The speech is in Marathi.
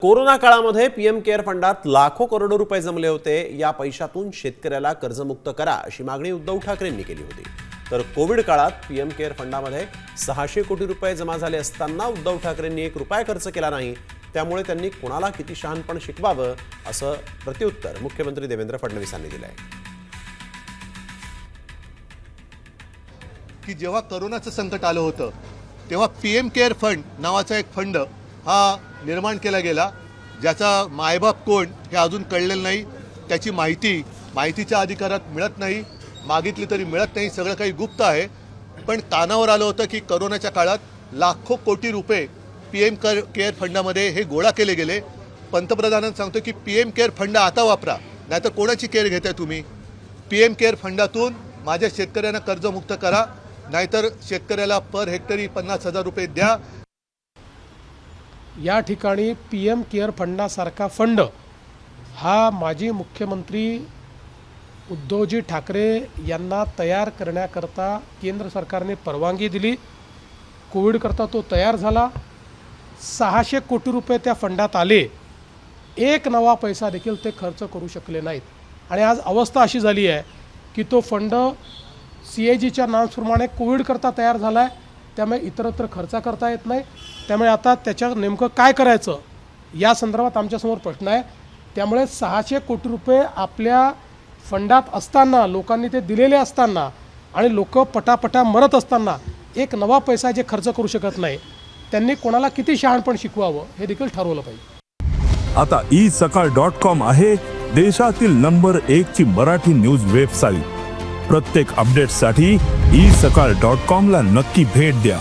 कोरोना काळामध्ये पीएम केअर फंडात लाखो करोडो रुपये जमले होते। या पैशातून शेतकऱ्याला कर्जमुक्त करा अशी मागणी उद्धव ठाकरेंनी केली होती। तर कोविड काळात पीएम केअर फंडामध्ये 600 कोटी रुपये जमा झाले असताना उद्धव ठाकरेंनी 1 रुपया खर्च केला नाही। त्यामुळे त्यांनी कोणाला किती शहाणपण शिकवावं असं प्रत्युत्तर मुख्यमंत्री देवेंद्र फडणवीसांनी दिलंय। की जेव्हा कोरोनाचं संकट आलं होतं तेव्हा पीएम केअर फंड नावाचा एक फंड हा निर्माण केला गेला, ज्याचा मायबाप कोण हे अजून कळलेलं नाही। त्याची माहितीच्या अधिकारात मिळत नाही, मागितली तरी मिळत नाही, सगळं काही गुप्त आहे। पण कानावर आलं होतं की कोरोनाच्या काळात लाखो कोटी रुपये पीएम केअर फंडामध्ये हे गोळा केले गेले। पंतप्रधानांनी सांगतो की पीएम केअर फंड आता वापरा, नाहीतर कोणाची केअर घेताय तुम्ही? पीएम केअर फंडातून माझ्या शेतकऱ्यांना कर्जमुक्त करा, नाहीतर शेतकऱ्याला पर हेक्टरी 50,000 रुपये द्या। या ठिकाणी पीएम केअर फंडासारखा फंड हा माजी मुख्यमंत्री उद्धवजी ठाकरे यांना तयार करण्याकरता केंद्र सरकारने परवानगी दिली। कोविडकरता तो तयार झाला। 600 कोटी रुपये त्या फंडात आले, एक नवा पैसा देखील ते खर्च करू शकले नाहीत। आणि आज अवस्था अशी झाली आहे की तो फंड CAGच्या नॉर्म्सप्रमाणे कोविडकरता तयार झाला आहे, त्यामुळे इतरत्र खर्च करता येत नाही। त्यामुळे आता त्याच्या नेमकं काय करायचं या संदर्भात आमच्यासमोर प्रश्न आहे। त्यामुळे 600 कोटी रुपये आपल्या फंडात असताना, लोकांनी ते दिलेले असताना आणि लोक पटापटा मरत असताना एक नवा पैसा जे खर्च करू शकत नाही, त्यांनी कोणाला किती शहाणपण शिकवावं हे देखील ठरवलं पाहिजे। आता isakal.com आहे देशातील नंबर 1 ची मराठी न्यूज वेबसाईट। प्रत्येक अपडेटसाठी isakal.com ला नक्की भेट द्या।